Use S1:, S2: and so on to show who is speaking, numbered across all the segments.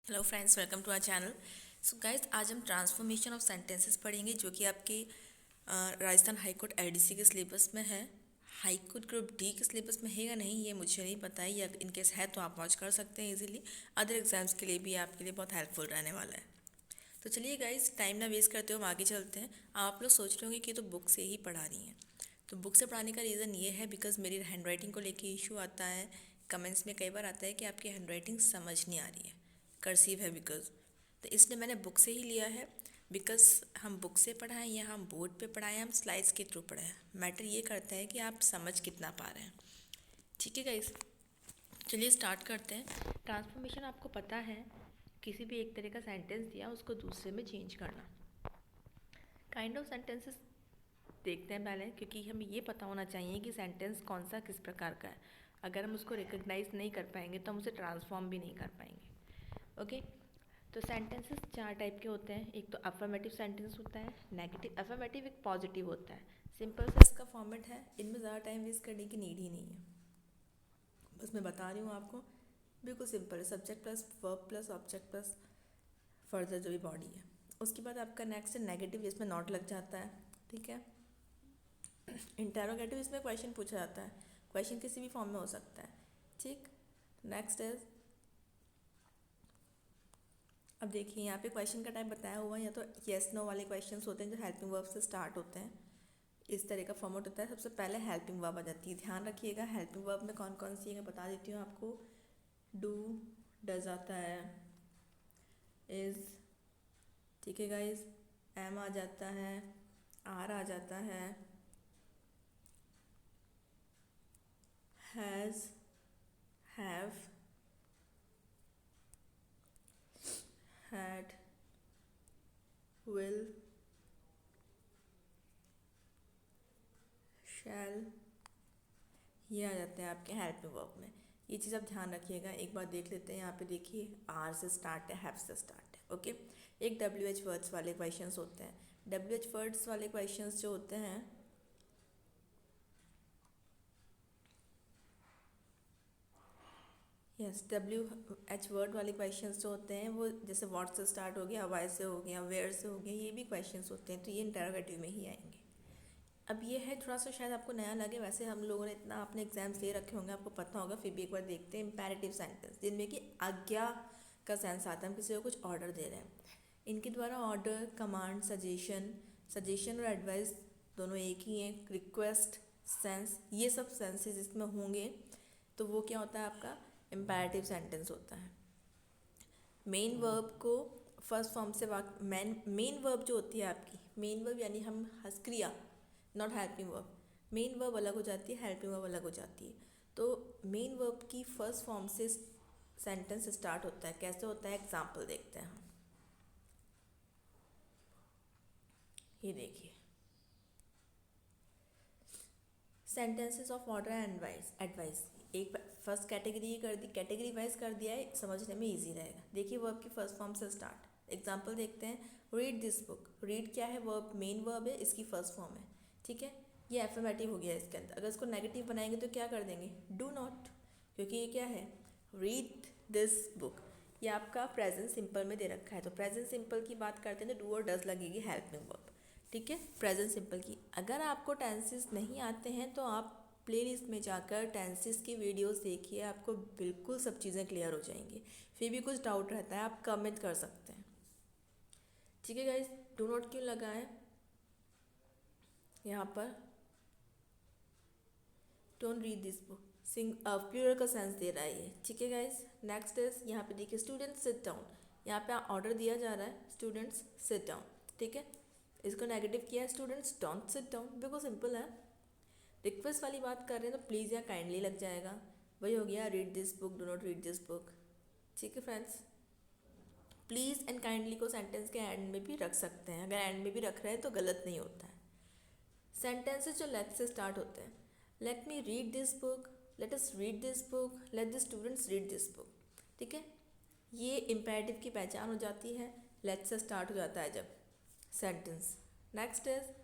S1: Hello friends, welcome to our channel. So guys, आज हम transformation of sentences पढ़ेंगे जो कि आपके राजस्थान हाई कोर्ट एडीसी के सिलेबस में है। हाई कोर्ट ग्रुप डी के सिलेबस में है या नहीं ये मुझे नहीं पता है, या इनकेस है तो आप वॉच कर सकते हैं इजीली। अदर एग्जाम्स के लिए भी आपके लिए बहुत हेल्पफुल रहने वाला है। तो चलिए गाइस, टाइम ना वेस्ट करते हुए हम आगे चलते हैं। आप लोग सोच रहे होंगे कि तो बुक से ही पढ़ा रही हैं। तो बुक से पढ़ाने का रीज़न ये है बिकॉज मेरी हैंड राइटिंग को लेके इशू आता है। कमेंट्स में कई बार आता है कि आपकी हैंड राइटिंग समझ नहीं आ रही है, कर्सिव है बिकॉज। तो इसलिए मैंने बुक से ही लिया है। बिकॉज हम बुक से पढ़ाएं या हम बोर्ड पे पढ़ाएं, हम स्लाइड्स के थ्रू पढ़ाएं, मैटर ये करता है कि आप समझ कितना पा रहे हैं। ठीक है गाइस, चलिए स्टार्ट करते हैं। ट्रांसफॉर्मेशन आपको पता है, किसी भी एक तरह का सेंटेंस दिया उसको दूसरे में चेंज करना। काइंड ऑफ सेंटेंसेस देखते हैं पहले, क्योंकि हमें ये पता होना चाहिए कि सेंटेंस कौन सा किस प्रकार का है। अगर हम उसको रिकग्नाइज नहीं कर पाएंगे तो हम उसे ट्रांसफॉर्म भी नहीं कर पाएंगे। ओके, तो सेंटेंसेस चार टाइप के होते हैं। एक तो अफर्मेटिव सेंटेंस होता है, नेगेटिव। अफर्मेटिव एक पॉजिटिव होता है। सिंपल सा इसका फॉर्मेट है, इनमें ज़्यादा टाइम वेस्ट करने की नीड ही नहीं है। बस मैं बता रही हूँ आपको, बिल्कुल सिंपल है। Subject plus verb plus object plus further जो भी बॉडी है। उसके बाद आपका नेक्स्ट है नेगेटिव, इसमें नॉट लग जाता है। ठीक है। इंटेरोगेटिव, इसमें क्वेश्चन पूछा जाता है। क्वेश्चन किसी भी फॉर्म में हो सकता है। ठीक। नेक्स्ट इज, अब देखिए यहाँ पे क्वेश्चन का टाइप बताया हुआ है, या तो येस नो वाले क्वेश्चंस होते हैं जो हेल्पिंग वर्ब से स्टार्ट होते हैं। इस तरह का फॉर्मेट होता है। सबसे पहले हेल्पिंग वर्ब आ जाती है। ध्यान रखिएगा हेल्पिंग वर्ब में कौन कौन सी है, मैं बता देती हूँ आपको। डू, डज आता है, इज, ठीक है गाइज, एम आ जाता है, आर आ जाता है, हैज़, हैव, हैड, विल, शैल, ये आ जाते हैं आपके हेल्पिंग वर्ब में। ये चीज़ आप ध्यान रखिएगा। एक बार देख लेते हैं। यहाँ पे देखिए, आर से स्टार्ट है, हैव से स्टार्ट है। ओके। एक डब्ल्यू एच वर्ड्स वाले क्वेश्चंस होते हैं। डब्ल्यू एच वर्ड्स वाले क्वेश्चंस जो होते हैं, यस, डब्ल्यू एच वर्ड वाले क्वेश्चंस जो होते हैं वो जैसे व्हाट से स्टार्ट हो गया, वाई से हो गया, वेयर से हो गया, ये भी क्वेश्चंस होते हैं। तो ये इंटरोगेटिव में ही आएंगे। अब ये है थोड़ा सा शायद आपको नया लगे, वैसे हम लोगों ने इतना अपने एग्जाम्स दे रखे होंगे, आपको पता होगा, फिर भी एक बार देखते हैं। इम्पेरेटिव सेंटेंस जिनमें कि आज्ञा का सेंस आता है, हम किसी को कुछ ऑर्डर दे रहे हैं। इनके द्वारा ऑर्डर, कमांड, सजेशन, सजेशन और एडवाइस दोनों एक ही हैं। रिक्वेस्ट, सेंस, ये सब सेंसेस इसमें होंगे। तो वो क्या होता है आपका इम्पेरेटिव सेंटेंस होता है। मेन वर्ब को फर्स्ट फॉर्म से मेन वर्ब जो होती है आपकी, मेन वर्ब यानी हम हस्क्रिया, not helping verb. Main verb अलग हो जाती है, हेल्पिंग वर्ब अलग हो जाती है। तो मेन वर्ब की फर्स्ट फॉर्म से सेंटेंस स्टार्ट होता है। कैसे होता है, एग्जाम्पल देखते हैं हम। ये देखिए, sentences of order and advice. एक फर्स्ट कैटेगरी कर दी, कैटेगरी वाइज कर दिया है, समझने में इजी रहेगा। देखिए, वर्ब की फर्स्ट फॉर्म से स्टार्ट। एग्जांपल देखते हैं। Read this book. रीड क्या है, वर्ब, मेन वर्ब है, इसकी फर्स्ट फॉर्म है। ठीक है। ये एफर्मेटिव हो गया इसके अंदर। अगर इसको नेगेटिव बनाएंगे तो क्या कर देंगे, डू नॉट, क्योंकि ये क्या है, रीड दिस बुक। ये आपका प्रेजेंट सिंपल में दे रखा है। तो प्रेजेंट सिंपल की बात करते हैं तो डू और डज लगेगी हेल्पिंग वर्ब। ठीक है, प्रेजेंट सिंपल की। अगर आपको टेंसेस नहीं आते हैं तो आप प्लेलिस्ट में जाकर टेंसेस की वीडियोस देखिए, आपको बिल्कुल सब चीज़ें क्लियर हो जाएंगी। फिर भी कुछ डाउट रहता है आप कमेंट कर सकते हैं। ठीक है गाइस, डू नॉट क्यों लगा है यहाँ पर, don't read this book, sing plural का सेंस दे रहा है ये। ठीक है गाइस, नेक्स्ट इज, यहाँ पे देखिए, स्टूडेंट्स सिट डाउन। यहाँ पे ऑर्डर दिया जा रहा है, स्टूडेंट्स सिट डाउन। ठीक है, इसको नेगेटिव किया है, स्टूडेंट्स डोंट सिट डाउन। बिल्कुल सिंपल है। रिक्वेस्ट वाली बात कर रहे हैं तो प्लीज़ या काइंडली लग जाएगा। वही हो गया, read this book, do not read this book. ठीक है फ्रेंड्स, प्लीज़ एंड काइंडली को सेंटेंस के एंड में भी रख सकते हैं। अगर एंड में भी रख रहे हैं तो गलत नहीं होता है। सेंटेंसेस जो लेट से स्टार्ट होते हैं, let me read this book, let us read this book, let the students read this book. ठीक है, ये इम्पेरेटिव की पहचान हो जाती है। लेट से स्टार्ट हो जाता है जब सेंटेंस। नेक्स्ट इज,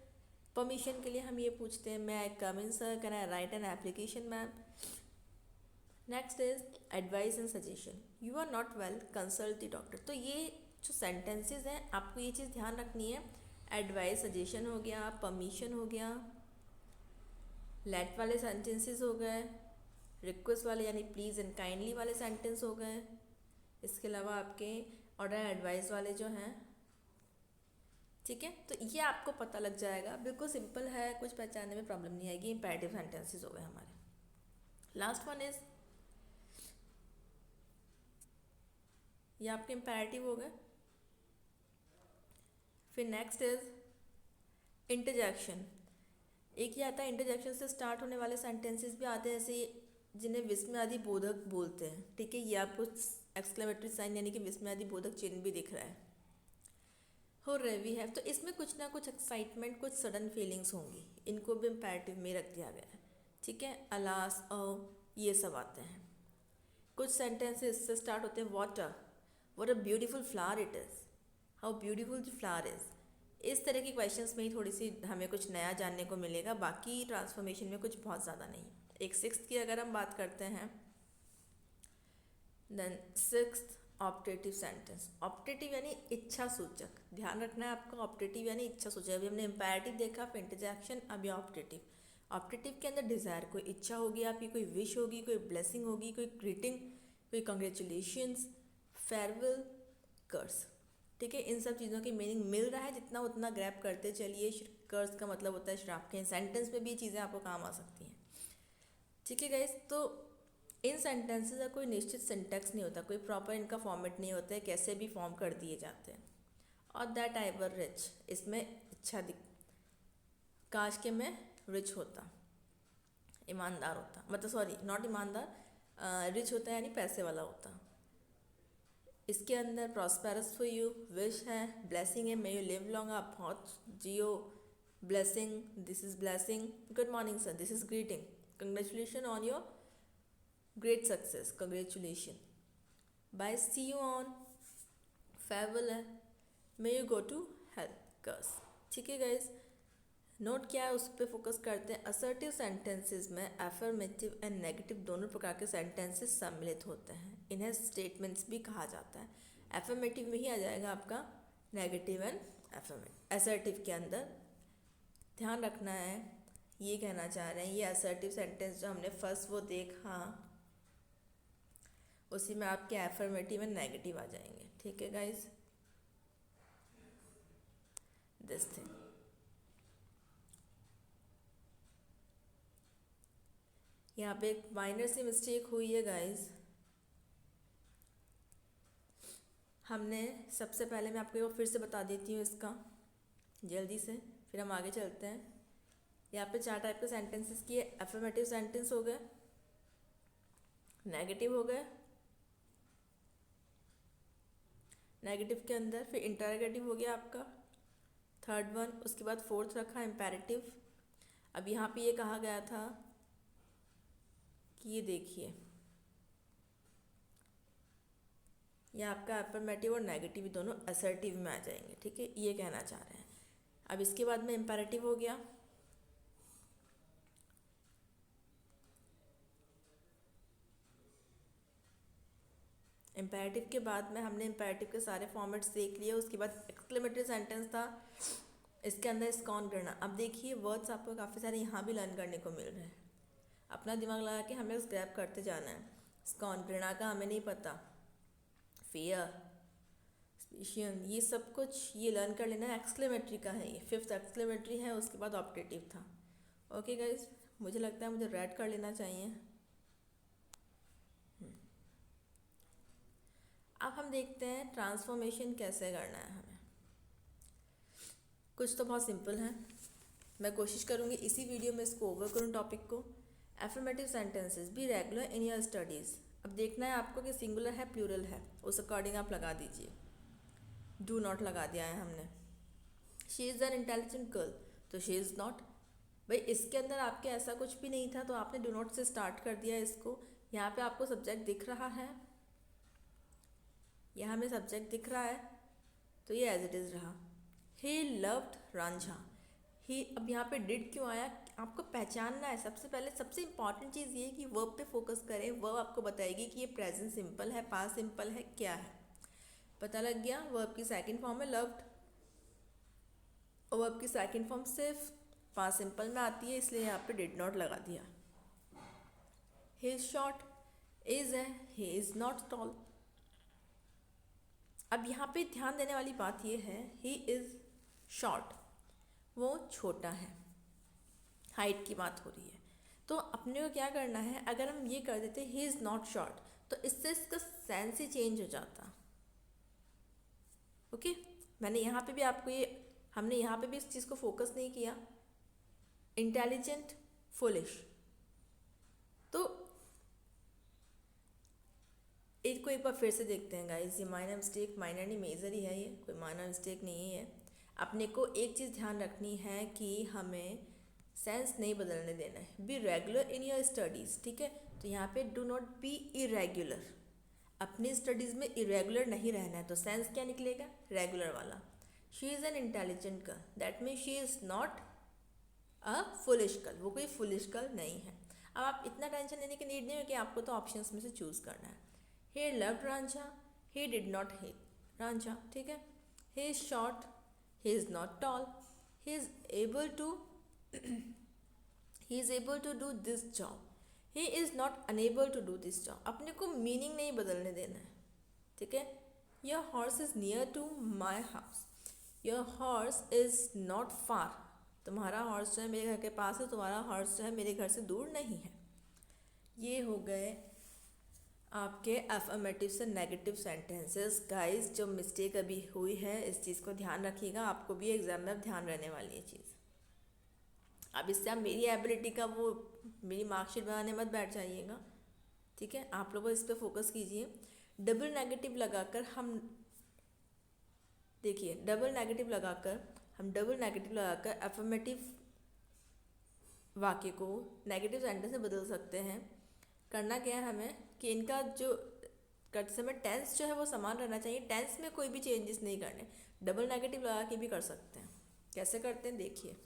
S1: परमिशन के लिए हम ये पूछते हैं, मैं I come in sir, can I write an application ma'am. Next is advice and suggestion, you are not well consult the doctor. तो ये जो सेंटेंसेस हैं आपको ये चीज़ ध्यान रखनी है, एडवाइस सजेशन हो गया, परमिशन हो गया, लेट वाले सेंटेंसेस हो गए, रिक्वेस्ट वाले यानी प्लीज़ एंड काइंडली वाले सेंटेंस हो गए, इसके अलावा आपके ऑर्डर एडवाइस वाले जो हैं, ठीक है। तो ये आपको पता लग जाएगा, बिल्कुल सिंपल है, कुछ पहचानने में प्रॉब्लम नहीं आएगी। इंपैरेटिव सेंटेंसेस हो गए हमारे। लास्ट वन इज, ये आपके इंपैरेटिव हो गए। फिर नेक्स्ट इज इंटरजेक्शन। एक ही आता है, इंटरजेक्शन से स्टार्ट होने वाले सेंटेंसेस भी आते हैं, जैसे जिन्हें विस्मयादि बोधक बोलते हैं, ठीक है। ये आपको एक्सक्लेमेटरी साइन यानी कि विस्मयादि बोधक चिन्ह भी दिख रहा है। हो रहे वी हैव, तो इसमें कुछ ना कुछ एक्साइटमेंट, कुछ सडन फीलिंग्स होंगी, इनको भी इम्पैरेटिव में रख दिया गया है, ठीक है। अलास ये सब आते हैं। कुछ सेंटेंसेस इससे स्टार्ट होते हैं, what a beautiful flower it is, how beautiful the flower is. इस तरह की क्वेश्चंस में ही थोड़ी सी हमें कुछ नया जानने को मिलेगा, बाकी ट्रांसफॉर्मेशन में कुछ बहुत ज़्यादा नहीं। एक सिक्स्थ की अगर हम बात करते हैं, then sixth optative sentence. Optative यानी इच्छा सूचक, ध्यान रखना है आपको, ऑप्टेटिव यानी इच्छा सूचक। अभी हमने इम्पैरेटिव देखा, फिर इंटरजेक्शन, अभी ऑप्टेटिव। ऑप्टेटिव के अंदर डिज़ायर, कोई इच्छा होगी आपकी, कोई विश होगी, कोई ब्लेसिंग होगी, कोई ग्रीटिंग, कोई कंग्रेचुलेशंस, फेयरवेल, कर्स, ठीक है। इन सब चीज़ों की मीनिंग मिल रहा है जितना उतना ग्रैब करते चलिए। कर्स का मतलब होता है श्राप के। सेंटेंस में भी ये चीज़ें आपको काम आ सकती हैं, ठीक है गाइस। तो इन सेंटेंसेस का कोई निश्चित सिंटैक्स नहीं होता, कोई प्रॉपर इनका फॉर्मेट नहीं होता है, कैसे भी फॉर्म कर दिए जाते हैं। और दैट आई वर रिच, इसमें इच्छा दिख, काश के मैं रिच होता, ईमानदार होता, मतलब सॉरी नॉट ईमानदार, रिच होता है यानी पैसे वाला होता। इसके अंदर प्रॉस्पेरस फॉर यू विश है, ब्लेसिंग है, मे यू लिव लॉन्ग, आप बहुत जियो, blessing, this is blessing, good morning sir, this is greeting, congratulation on your great success, congratulation, bye, see you on, farewell है, may you go to health, curse, ठीक है guys. Note क्या है उस पर फोकस करते हैं। असर्टिव सेंटेंसेस में एफर्मेटिव एंड नेगेटिव दोनों प्रकार के सेंटेंसेस सम्मिलित होते हैं, इन्हें स्टेटमेंट्स भी कहा जाता है। एफर्मेटिव में ही आ जाएगा आपका नेगेटिव एंड एफर्मेटिव। असर्टिव के अंदर ध्यान रखना है, ये कहना चाह रहे हैं, ये असर्टिव सेंटेंस जो हमने फर्स्ट वो देखा, उसी में आपके एफर्मेटिव एंड नेगेटिव आ जाएंगे, ठीक है गाइज। दिस थिंग, यहाँ पे एक माइनर सी मिस्टेक हुई है गाइज। हमने सबसे पहले, मैं आपको फिर से बता देती हूँ इसका जल्दी से, फिर हम आगे चलते हैं। यहाँ पे 4 टाइप के सेंटेंसेस किए, एफर्मेटिव सेंटेंस हो गए, नेगेटिव हो गए, नेगेटिव के अंदर फिर इंटरोगेटिव हो गया आपका थर्ड वन, उसके बाद फोर्थ रखा इम्पेरेटिव। अब यहाँ पे ये कहा गया था कि ये देखिए, ये आपका एफर्मेटिव और नेगेटिव दोनों असर्टिव में आ जाएंगे, ठीक है, ये कहना चाह रहे हैं। अब इसके बाद में इम्पेरेटिव हो गया, इम्पेरेटिव के बाद में हमने इम्पेरेटिव के सारे फॉर्मेट्स देख लिए। उसके बाद एक्सक्लेमेटरी सेंटेंस था, इसके अंदर स्कॉन करना। अब देखिए वर्ड्स आपको काफ़ी सारे यहाँ भी लर्न करने को मिल रहे हैं, अपना दिमाग लगा के हमें स्क्रैप करते जाना है। स्कॉन, घृणा का हमें नहीं पता, फियर, स्पेशियन, ये सब कुछ ये लर्न कर लेना है। एक्सक्लेमेटरी का है, ये फिफ्थ एक्सक्लेमेटरी है, उसके बाद ऑप्टेटिव था। ओके गाइज, मुझे लगता है मुझे रेड कर लेना चाहिए। अब हम देखते हैं ट्रांसफॉर्मेशन कैसे करना है हमें। कुछ तो बहुत सिंपल है, मैं कोशिश करूँगी इसी वीडियो में इसको ओवर करूँ टॉपिक को। Affirmative sentences be regular in your studies. अब देखना है आपको कि सिंगुलर है प्लूरल है, उस अकॉर्डिंग आप लगा दीजिए। डू नॉट लगा दिया है हमने। She is an intelligent girl, तो शी इज़ नॉट। भाई इसके अंदर आपके ऐसा कुछ भी नहीं था, तो आपने डू नॉट से स्टार्ट कर दिया इसको। यहाँ पे आपको सब्जेक्ट दिख रहा है, यहाँ में सब्जेक्ट दिख रहा है, तो ये एज इट इज़ रहा। ही लव्ड रांझा, ही, अब यहाँ पे डिड क्यों आया, आपको पहचानना है। सबसे पहले सबसे इम्पॉर्टेंट चीज़ ये है कि वर्ब पे फोकस करें। वर्ब आपको बताएगी कि ये प्रेजेंट सिंपल है, पास्ट सिंपल है, क्या है। पता लग गया। वर्ब की सेकंड फॉर्म है लव्ड, और वर्ब की सेकंड फॉर्म सिर्फ पास्ट सिंपल में आती है, इसलिए यहाँ पे डिड नॉट लगा दिया। ही इज़ शॉर्ट, इज़ है, ही इज़ नॉट टॉल। अब यहाँ पे ध्यान देने वाली बात ये है, ही इज़ शॉर्ट, वो छोटा है, हाइट की बात हो रही है। तो अपने को क्या करना है, अगर हम ये कर देते ही इज़ नॉट शॉर्ट, तो इससे इसका सेंस ही चेंज हो जाता। ओके, मैंने यहाँ पे भी आपको हमने यहाँ पे भी इस चीज़ को फोकस नहीं किया। इंटेलिजेंट, फुलिश, तो इनको एक बार फिर से देखते हैं गाइस। ये माइनर मिस्टेक, माइनर नहीं मेजर ही है, ये कोई माइनर मिस्टेक नहीं है। अपने को एक चीज़ ध्यान रखनी है कि हमें सेंस नहीं बदलने देना है। Be regular in your studies, ठीक है। तो यहाँ पे डू नॉट बी इरेगुलर, अपनी स्टडीज़ में इरेगुलर नहीं रहना है। तो सेंस क्या निकलेगा, रेगुलर वाला। She is an intelligent girl, that means she is not a foolish girl, वो कोई फुलिश गर्ल नहीं है। अब आप इतना टेंशन लेने की नीड नहीं है कि आपको तो ऑप्शंस में से चूज़ करना है। He loved Rancha, he did not hate Rancha, ठीक है। He is short, he is not tall, he is able to he is able to do this job, he is not unable to do this job। अपने को meaning नहीं बदलने देना है, ठीक है। Your horse is near to my house, your horse is not far। तुम्हारा horse जो है मेरे घर के पास है, तुम्हारा हॉर्स जो है मेरे घर से दूर नहीं है। ये हो गए आपके अफर्मेटिव से नेगेटिव सेंटेंसेस। गाइस, जो मिस्टेक अभी हुई है इस चीज़ को ध्यान रखिएगा, आपको भी एग्जाम में अब ध्यान रहने वाली है चीज़। अब इससे आप मेरी एबिलिटी का वो मेरी मार्कशीट बनाने मत बैठ जाइएगा, ठीक है। आप लोगों इस पर फोकस कीजिए। डबल नेगेटिव लगाकर हम देखिए, डबल नेगेटिव लगाकर अफर्मेटिव वाक्य को नेगेटिव सेंटेंस में बदल सकते हैं। करना क्या है हमें कि इनका जो करते समय टेंस जो है वो समान रहना चाहिए, टेंस में कोई भी चेंजेस नहीं करने। डबल नेगेटिव लगा के भी कर सकते हैं। कैसे करते हैं देखिए।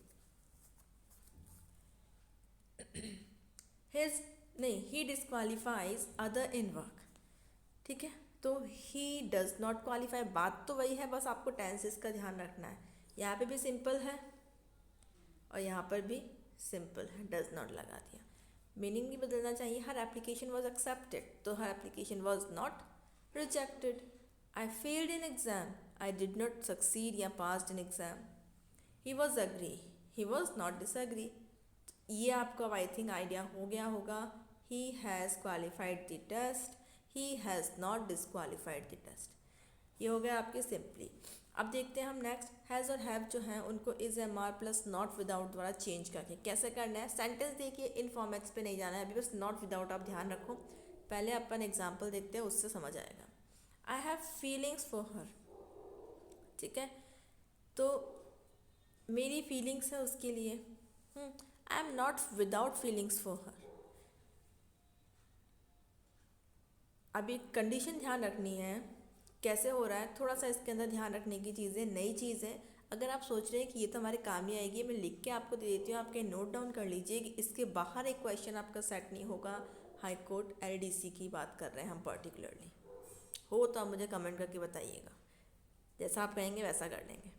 S1: ही डिस्क्वालीफाइज अदर इन वर्क, ठीक है। तो ही डज नॉट क्वालिफाई, बात तो वही है, बस आपको टेंसेस का ध्यान रखना है। यहाँ पे भी सिंपल है और यहाँ पर भी सिंपल है, डज नॉट लगा दिया। मीनिंग नहीं बदलना चाहिए। हर एप्लीकेशन वॉज एक्सेप्टेड, तो her application was not rejected. I failed in exam, I did not succeed या passed in exam. He was agree, he was not disagree. ये आपको आई थिंक आइडिया हो गया होगा। He has qualified the test, he has not disqualified the test. ये हो गया आपके सिंपली। अब देखते हैं हम नेक्स्ट। हैज़ और हैव जो हैं उनको is am are plus not without द्वारा चेंज करके कैसे करना है। सेंटेंस देखिए, इन फॉर्मेट्स पे नहीं जाना है अभी, बस नॉट विदाउट आप ध्यान रखो। पहले अपन एग्जाम्पल देखते हैं, उससे समझ आएगा। I have feelings for her, ठीक है। तो मेरी फीलिंग्स है उसके लिए। आई am not without feelings for her. अभी कंडीशन ध्यान रखनी है, कैसे हो रहा है, थोड़ा सा इसके अंदर ध्यान रखने की चीज़ें, नई चीज़ें। अगर आप सोच रहे हैं कि ये तो हमारे काम ही आएगी, मैं लिख के आपको दे देती हूँ, आपके नोट डाउन कर लीजिए कि इसके बाहर एक क्वेश्चन आपका सेट नहीं होगा। हाई कोर्ट एलडीसी की बात कर रहे हैं हम पर्टिकुलरली, हो तो आप मुझे कमेंट करके बताइएगा, जैसा आप कहेंगे वैसा कर लेंगे।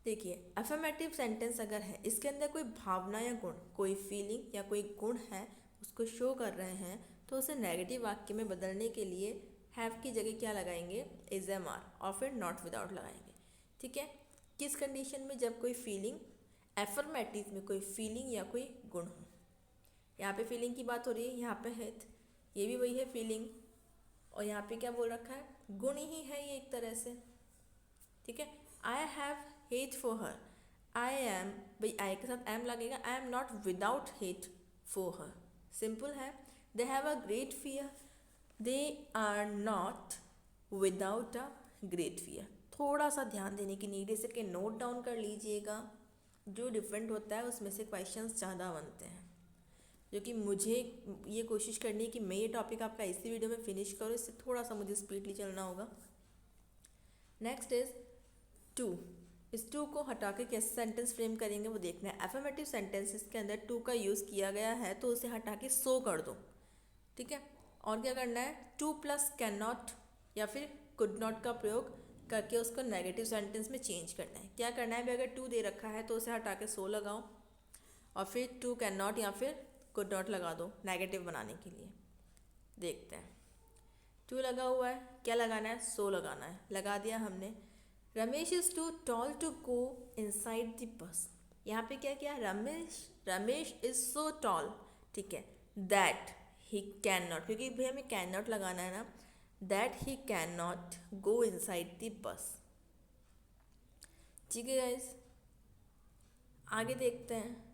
S1: देखिए, अफर्मेटिव सेंटेंस अगर है, इसके अंदर कोई भावना या गुण, कोई फीलिंग या कोई गुण है, उसको शो कर रहे हैं, तो उसे नेगेटिव वाक्य में बदलने के लिए हैव की जगह क्या लगाएंगे, इज एम आर, और फिर नॉट विदाउट लगाएंगे, ठीक है। किस कंडीशन में, जब कोई फीलिंग, एफर्मेटिव में कोई फीलिंग या कोई गुण हो। यहाँ पे फीलिंग की बात हो रही है, यहाँ पे है, ये भी वही है फीलिंग, और यहाँ पे क्या बोल रखा है, गुण ही है ये एक तरह से, ठीक है। I have hate for her, I am, भाई आई के साथ एम लगेगा, I am not without hate for her, simple है। They have a great fear, they are not without a great fear. थोड़ा सा ध्यान देने की नीड है, इसके नोट डाउन कर लीजिएगा। जो डिफरेंट होता है उसमें से क्वेश्चंस ज़्यादा बनते हैं, जो कि मुझे ये कोशिश करनी है कि मैं ये टॉपिक आपका इसी वीडियो में फिनिश करूँ, इससे थोड़ा सा मुझे स्पीडली चलना होगा। नेक्स्ट इज टू, इस टू को हटा के कैसे सेंटेंस फ्रेम करेंगे वो देखना है। एफर्मेटिव सेंटेंसेस के अंदर टू का यूज़ किया गया है तो उसे हटा के सो कर दो, ठीक है। और क्या करना है, टू प्लस कैन नॉट या फिर कुड नॉट का प्रयोग करके उसको नेगेटिव सेंटेंस में चेंज करना है। क्या करना है भाई, अगर टू दे रखा है तो उसे हटा के सो लगाओ और फिर टू कैन नॉट या फिर कुड नॉट लगा दो नेगेटिव बनाने के लिए। देखते हैं, टू लगा हुआ है, क्या लगाना है, सो लगाना है, लगा दिया हमने। Ramesh is too tall to go inside the bus. यहाँ पे क्या किया, रमेश इज़ सो टॉल, ठीक है, दैट ही कैन नॉट, क्योंकि भाई हमें कैन नॉट लगाना है ना, that he can not go inside the bus. ठीक है गाइस, आगे देखते हैं।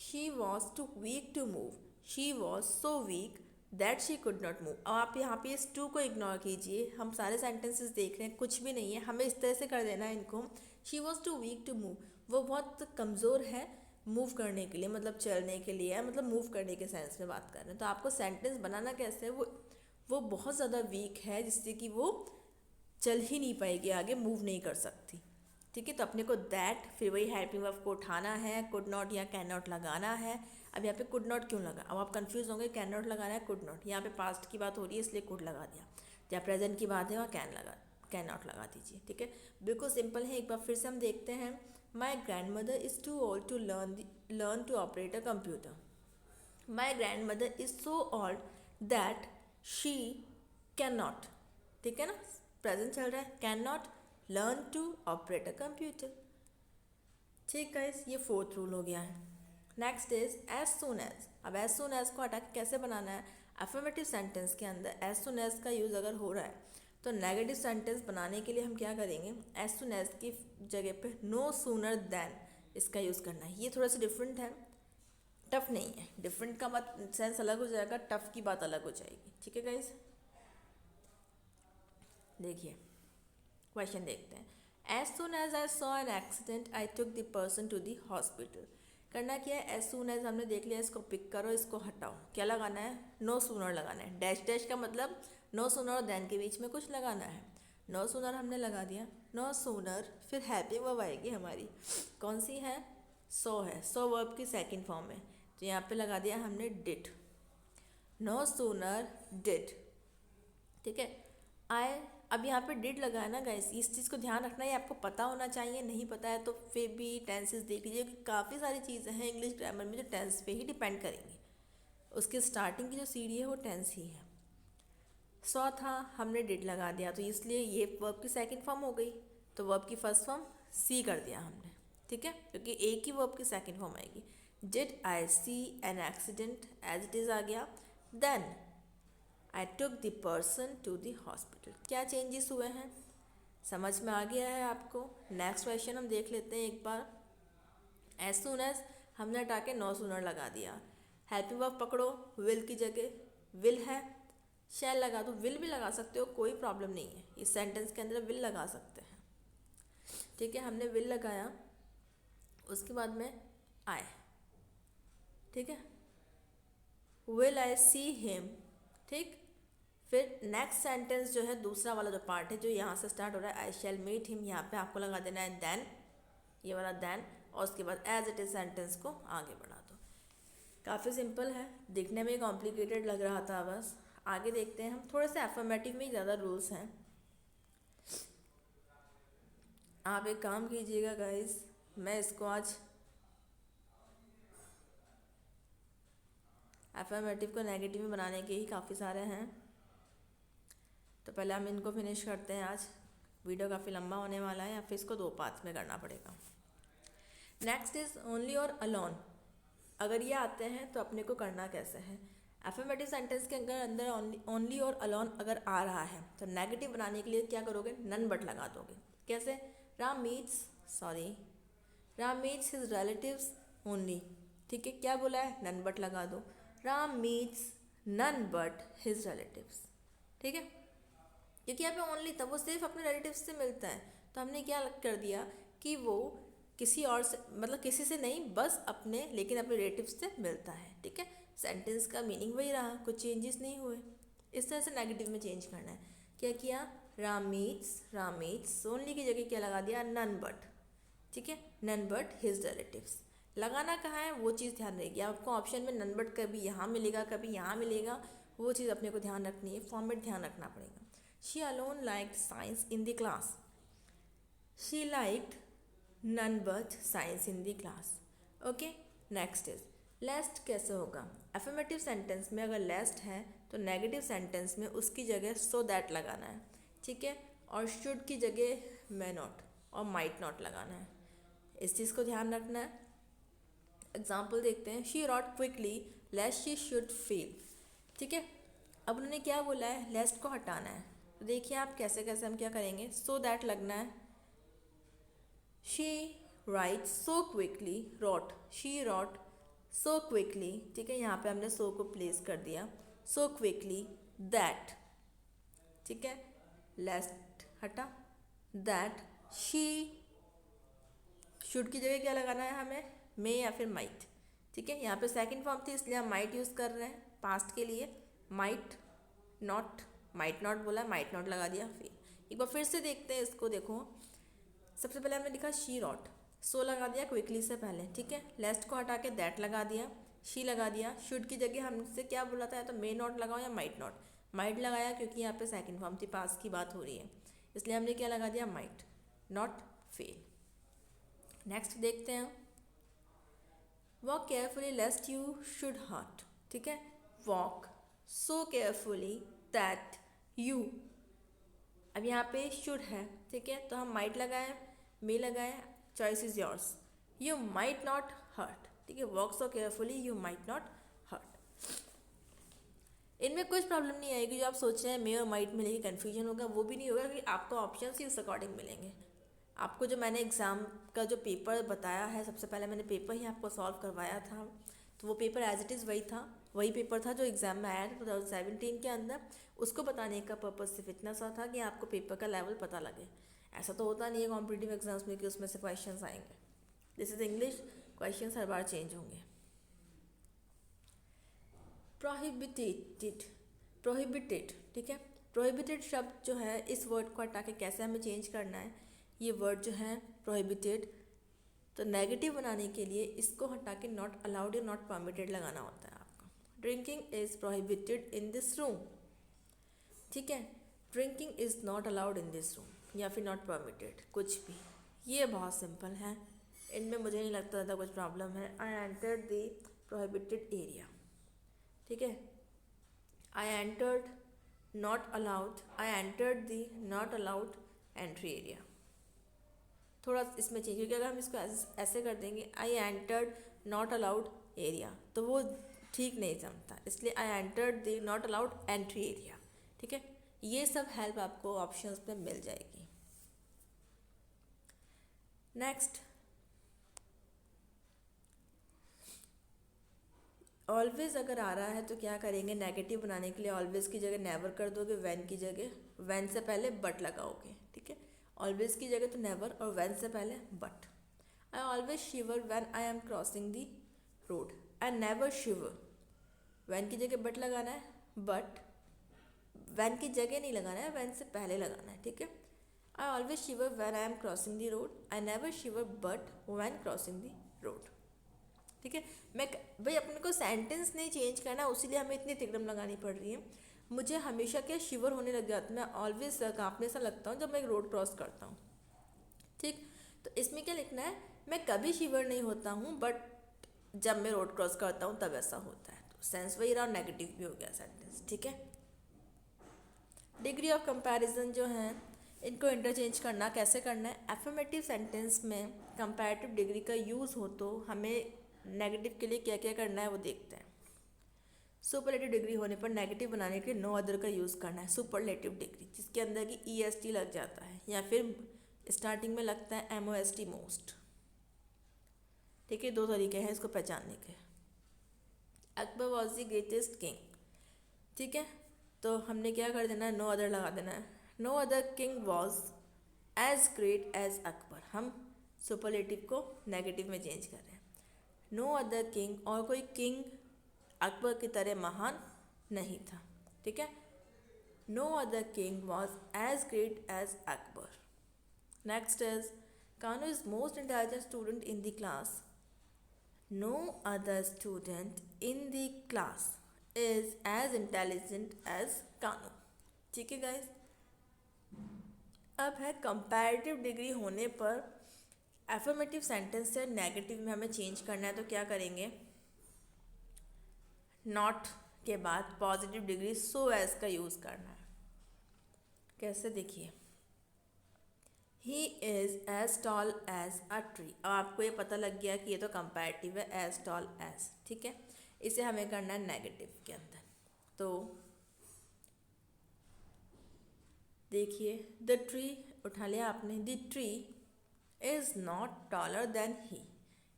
S1: She was too weak to move, she was so weak that she could not move. अब आप यहाँ पे इस टू को इग्नोर कीजिए, हम सारे सेंटेंसेस देख रहे हैं, कुछ भी नहीं है, हमें इस तरह से कर देना है इनको। She was too weak to move, वो बहुत कमज़ोर है मूव करने के लिए, मतलब चलने के लिए, मतलब मूव करने के सेंस में बात कर रहे हैं। तो आपको सेंटेंस बनाना कैसे है, वो बहुत ज़्यादा वीक है जिससे कि वो चल ही नहीं पाएगी, आगे मूव नहीं कर सकती, ठीक है। तो अपने को दैट, फिर वही हेल्पिंग वर्ब को उठाना है, कुड नॉट या कैन नॉट लगाना है। अब यहाँ पे कुड नॉट क्यों लगा, अब आप कंफ्यूज होंगे, कैन नॉट लगाना है, कुड नॉट, यहाँ पे पास्ट की बात हो रही है इसलिए कुड लगा दिया, या प्रेजेंट की बात है वहाँ कैन नॉट लगा दीजिए, ठीक है। बिल्कुल सिंपल है, एक बार फिर से हम देखते हैं। My grandmother is too old to learn to operate a computer. My grandmother is so old that she can not, ठीक है ना, प्रेजेंट चल रहा है, can not learn to operate a computer. ठीक गाइस, ये fourth rule हो गया है। Next is as soon as. अब एज सून एज को हटा के कैसे बनाना है, अफर्मेटिव सेंटेंस के अंदर एज सून एज का यूज़ अगर हो रहा है तो नेगेटिव सेंटेंस बनाने के लिए हम क्या करेंगे, एज सून एज की जगह पे नो सूनर देन इसका यूज़ करना है। ये थोड़ा सा डिफरेंट है, टफ नहीं है, डिफरेंट का बात सेंस अलग हो जाएगा, टफ की बात अलग हो जाएगी, ठीक है गाइस। देखिए क्वेश्चन देखते हैं। As soon as I saw an accident I took the person to the hospital. करना क्या है, एज सुन एज हमने देख लिया, इसको पिक करो, इसको हटाओ, क्या लगाना है, नो सूनर लगाना है। डैश डैश का मतलब नो सूनर और देन के बीच में कुछ लगाना है। नो सूनर हमने लगा दिया, नो सूनर, फिर हैप्पी वर्ब आएगी हमारी, कौन सी है, सो है, सो वर्ब की सेकेंड फॉर्म है, तो यहाँ पे लगा दिया हमने डिड, नो सूनर डिड, ठीक है। आई, अब यहाँ पे डिड लगा है ना गाइस, इस चीज़ को ध्यान रखना है, ये आपको पता होना चाहिए, नहीं पता है तो फिर भी टेंसेस देख लीजिए, क्योंकि काफ़ी सारी चीज़ें हैं इंग्लिश ग्रामर में जो टेंस पे ही डिपेंड करेंगी, उसकी स्टार्टिंग की जो सीढ़ी है वो टेंस ही है। सौ था, हमने डिड लगा दिया तो इसलिए ये वर्ब की सेकंड फॉर्म हो गई, तो वर्ब की फर्स्ट फॉर्म सी कर दिया हमने, ठीक है, क्योंकि एक ही वर्ब की सेकंड फॉर्म आएगी। Did I see an accident, as it is आ गया। Then I took the person to the hospital. क्या चेंजेस हुए हैं, समझ में आ गया है आपको। नेक्स्ट क्वेश्चन हम देख लेते हैं एक बार। एज सुन एज हमने हटा के नो सूनर लगा दिया। हेल्पिंग वर्ब पकड़ो, विल की जगह विल है, शैल लगा दो, विल भी लगा सकते हो, कोई प्रॉब्लम नहीं है, इस सेंटेंस के अंदर विल लगा सकते हैं, ठीक है। हमने विल लगाया, उसके बाद में आए, ठीक है, विल आई सी हिम, ठीक। फिर नेक्स्ट सेंटेंस जो है, दूसरा वाला जो पार्ट है जो यहाँ से स्टार्ट हो रहा है, आई शैल मीट हिम, यहाँ पे आपको लगा देना है देन, ये वाला देन, और उसके बाद एज इट इज सेंटेंस को आगे बढ़ा दो। काफ़ी सिंपल है, दिखने में कॉम्प्लिकेटेड लग रहा था, बस आगे देखते हैं हम। थोड़े से एफर्मेटिव में ही ज़्यादा रूल्स हैं। आप एक काम कीजिएगा गाइस, मैं इसको आज एफर्मेटिव को नेगेटिव में बनाने के ही काफ़ी सारे हैं, तो पहले हम इनको फिनिश करते हैं आज, वीडियो काफ़ी लंबा होने वाला है, या फिर इसको 2 पार्ट्स में करना पड़ेगा। नेक्स्ट इज ओनली और अलोन। अगर ये आते हैं तो अपने को करना कैसे है, एफर्मेटिव सेंटेंस के अंदर ओनली और अलोन अगर आ रहा है तो नेगेटिव बनाने के लिए क्या करोगे, नन बट लगा दोगे। कैसे, Ram meets his relatives only, ठीक है, क्या बोला है, नन बट लगा दो, Ram meets none but his relatives, ठीक है, क्योंकि यहाँ पे ओनली था, वो सिर्फ अपने रिलेटिव्स से मिलता है, तो हमने क्या कर दिया कि वो किसी और से, मतलब किसी से नहीं, बस अपने, लेकिन अपने रिलेटिव्स से मिलता है, ठीक है। सेंटेंस का मीनिंग वही रहा, कुछ चेंजेस नहीं हुए। इस तरह से नेगेटिव में चेंज करना है। क्या किया, राम मीट्स ओनली की जगह क्या लगा दिया, नन बट, ठीक है, नन बट हिज रिलेटिव्स। लगाना कहाँ है वो चीज़ ध्यान रहेगी आपको, ऑप्शन में नन बट कभी यहाँ मिलेगा कभी यहाँ मिलेगा, वो चीज़ अपने को ध्यान रखनी है, फॉर्मेट ध्यान रखना पड़ेगा। She alone liked science in the class, she liked none but science in the class. Okay, next is lest कैसे होगा। एफर्मेटिव सेंटेंस में अगर लेस्ट है तो नेगेटिव सेंटेंस में उसकी जगह सो दैट लगाना है, ठीक है, और शुड की जगह मे नॉट और माइट नॉट लगाना है, इस चीज़ को ध्यान रखना है। एग्जाम्पल देखते हैं, she wrote quickly lest she should fail, ठीक है। अब उन्होंने क्या बोला है, लेस्ट को हटाना है, तो देखिए आप कैसे कैसे हम क्या करेंगे, सो दैट लगना है। She write so quickly wrote, she wrote so quickly, ठीक है, यहाँ पे हमने सो को प्लेस कर दिया, सो क्विकली दैट, ठीक है, लेस्ट हटा, दैट शी, शुड की जगह क्या लगाना है हमें, मे या फिर माइट, ठीक है। यहाँ पे सेकंड फॉर्म थी इसलिए हम माइट यूज़ कर रहे हैं पास्ट के लिए, माइट नॉट बोला, माइट नॉट लगा दिया। फिर एक बार फिर से देखते हैं इसको, देखो सबसे पहले हमने लिखा शी रॉट, सो लगा दिया क्विकली से पहले, ठीक है, लेस्ट को हटा के दैट लगा दिया, शी लगा दिया, शुड की जगह हमसे क्या बोला था, या तो मे नॉट लगाओ या माइट नॉट, माइट लगाया क्योंकि यहाँ पे सेकंड फॉर्म थी, पास की बात हो रही है, इसलिए हमने क्या लगा दिया, माइट नॉट फेल। नेक्स्ट देखते हैं, walk carefully lest you should hurt, ठीक है, walk so carefully that you, अब यहाँ पे शुड है, ठीक है, तो हम माइट लगाए, मे लगाए, choice is yours, you might not hurt, ठीक है, walk so carefully you might not hurt. इनमें कुछ प्रॉब्लम नहीं आएगी, जो आप सोच रहे हैं मे और माइट मिलेगी कन्फ्यूजन होगा, वो भी नहीं होगा, क्योंकि आपको ऑप्शन ही उस अकॉर्डिंग मिलेंगे। आपको जो मैंने एग्ज़ाम का जो पेपर बताया है, सबसे पहले मैंने पेपर ही आपको सॉल्व करवाया था, तो वो पेपर एज इट इज़ वही पेपर था जो एग्ज़ाम में आया था 2017 के अंदर। उसको बताने का पर्पज़ सिर्फ इतना सा था कि आपको पेपर का लेवल पता लगे। ऐसा तो होता नहीं है कॉम्पिटिटिव एग्जाम्स में कि उसमें से क्वेश्चंस आएंगे, this is English, questions her bar change होंगे। प्रोहिबिटेड, ठीक है, प्रोहिबिटेड शब्द जो है, इस वर्ड को हटा के कैसे हमें चेंज करना है, ये वर्ड जो है प्रोहिबिटेड, तो नेगेटिव बनाने के लिए इसको हटा के नॉट अलाउड या नॉट परमिटेड लगाना होता है आपको। Drinking is prohibited in this room, ठीक है, drinking is not allowed in this room या फिर नॉट परमिटेड, कुछ भी, ये बहुत सिंपल है, इनमें मुझे नहीं लगता ज़्यादा कुछ प्रॉब्लम है। I entered the prohibited area, ठीक है, I entered not allowed, I entered the not allowed entry area, थोड़ा इसमें चेंज, क्योंकि अगर हम इसको ऐसे कर देंगे I entered not allowed area तो वो ठीक नहीं जमता, इसलिए I entered the not allowed entry area, ठीक है। ये सब हेल्प आपको ऑप्शंस में मिल जाएगी। नेक्स्ट, ऑलवेज अगर आ रहा है तो क्या करेंगे, नेगेटिव बनाने के लिए ऑलवेज की जगह नेवर कर दोगे, वैन की जगह वैन से पहले बट लगाओगे, ठीक है, ऑलवेज की जगह तो नेवर और वैन से पहले but. I always shiver when I am crossing the road, I never shiver, when की जगह बट लगाना है, बट वैन की जगह नहीं लगाना है, वैन से पहले लगाना है, ठीक है। I always shiver when I am crossing the road, I never shiver but when crossing the road, ठीक है। मैं भाई अपने को सेंटेंस नहीं चेंज करना, उसीलिए हमें इतनी तिकड़म लगानी पड़ रही है। मुझे हमेशा क्या शिवर होने लग जाता है, मैं ऑलवेज काँपने सा लगता हूँ जब मैं एक रोड क्रॉस करता हूँ, ठीक। तो इसमें क्या लिखना है, मैं कभी शिवर नहीं होता हूँ बट जब मैं रोड क्रॉस करता हूँ तब ऐसा होता है, तो सेंस वही रहा, नेगेटिव भी हो गया सेंटेंस, ठीक है। डिग्री ऑफ कंपैरिजन जो है, इनको इंटरचेंज करना कैसे करना है, एफर्मेटिव सेंटेंस में कंपैरेटिव डिग्री का यूज़ हो तो हमें नेगेटिव के लिए क्या क्या करना है वो देखते हैं। सुपरलेटिव डिग्री होने पर नेगेटिव बनाने के लिए नो अदर का यूज़ करना है, सुपरलेटिव डिग्री जिसके अंदर की EST लग जाता है या फिर स्टार्टिंग में लगता है MOST मोस्ट, ठीक है, दो तरीके हैं इसको पहचानने के। Akbar was the greatest king, ठीक है, तो हमने क्या कर देना है, नो अदर लगा देना है, no other king was as great as Akbar, हम सुपरलेटिव को नेगेटिव में चेंज कर रहे हैं, नो अदर किंग, और कोई किंग अकबर की तरह महान नहीं था, ठीक है, no other king was as great as Akbar. Next is Kanu is most intelligent student in the class. No other student in the class is as intelligent as Kanu. ठीक है गाइज. अब है कंपैरेटिव डिग्री होने पर एफर्मेटिव सेंटेंस से negative में हमें change करना है. तो क्या करेंगे, नॉट के बाद पॉजिटिव डिग्री सो एज का यूज़ करना है. कैसे, देखिए, he is as tall as a tree. अब आपको ये पता लग गया कि ये तो कंपैरेटिव है, एज टॉल एज. ठीक है, इसे हमें करना है नेगेटिव के अंदर. तो देखिए, द ट्री उठा लिया आपने. The tree is not taller than he.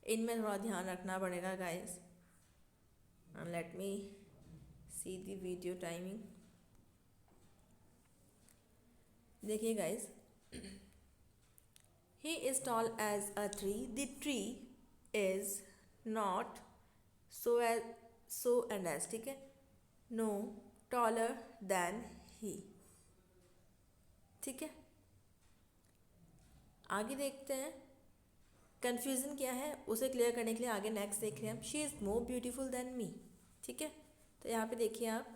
S1: इनमें थोड़ा ध्यान रखना पड़ेगा guys. Let me see the video timing. देखिए guys, he is tall as a tree. The tree is not so and as. ठीक है, no taller than he. ठीक है, आगे देखते हैं. कन्फ्यूज़न क्या है उसे क्लियर करने के लिए आगे नेक्स्ट देख रहे हैं हम. She is more beautiful than me. ठीक है, तो यहाँ पे देखिए आप,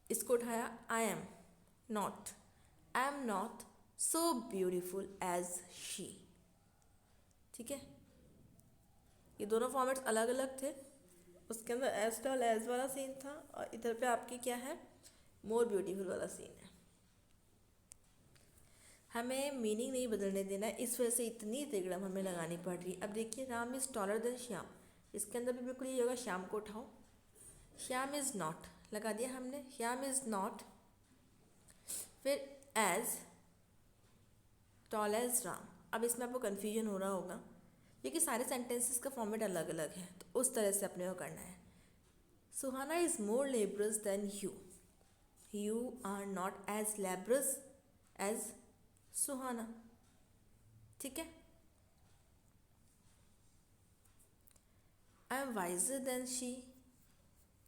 S1: इसको उठाया, I am not so beautiful as she. ठीक है, ये दोनों फॉर्मेट्स अलग अलग थे. उसके अंदर एज टॉल एज वाला सीन था और इधर पे आपकी क्या है, मोर ब्यूटीफुल वाला सीन है. हमें मीनिंग नहीं बदलने देना है, इस वजह से इतनी तिगड़म हमें लगानी पड़ रही. अब देखिए, Ram is taller than Shyam. इसके अंदर भी बिल्कुल ये होगा, श्याम को उठाओ. श्याम इज़ नॉट लगा दिया हमने, श्याम इज़ नॉट. फिर एज टॉल एज राम. अब इसमें आपको कन्फ्यूजन हो रहा होगा क्योंकि सारे सेंटेंसेस का फॉर्मेट अलग अलग है, तो उस तरह से अपने को करना है. Suhana is more laborious than you. You are not as laborious as Suhana. ठीक है, I am wiser than she.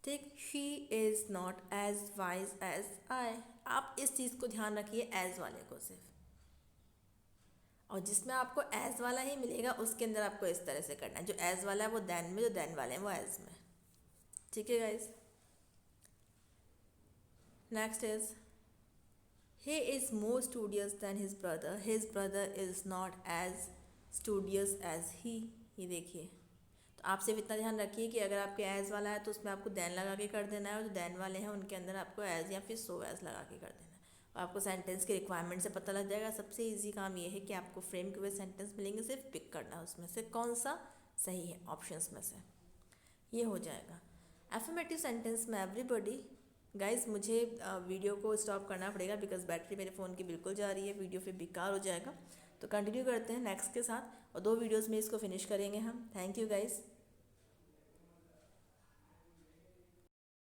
S1: ठीक, she is not as wise as I. आप इस चीज़ को ध्यान रखिए, एज वाले को सिर्फ, और जिसमें आपको एज वाला ही मिलेगा उसके अंदर आपको इस तरह से करना है. जो एज वाला है वो देन में, जो देन वाले हैं वो एज में. ठीक है guys. Next is, he is more studious than his brother is not as studious as he. ये देखिए, तो आप सिर्फ इतना ध्यान रखिए कि अगर आपके एज वाला है तो उसमें आपको देन लगा के कर देना है, और जो देन वाले हैं उनके अंदर आपको एज या फिर सो एज लगा के कर देना है. और आपको सेंटेंस के रिक्वायरमेंट से पता लग जाएगा. सबसे इजी काम ये है कि आपको फ्रेम के हुए सेंटेंस मिलेंगे, सिर्फ पिक करना है उसमें से कौन सा सही है ऑप्शंस में से, ये हो जाएगा. एफर्मेटिव सेंटेंस में एवरीबॉडी. गाइज, मुझे वीडियो को स्टॉप करना पड़ेगा बिकॉज बैटरी मेरे फ़ोन की बिल्कुल जा रही है, वीडियो फिर बेकार हो जाएगा. तो कंटिन्यू करते हैं नेक्स्ट के साथ, और 2 वीडियोस में इसको फिनिश करेंगे हम. Thank you guys.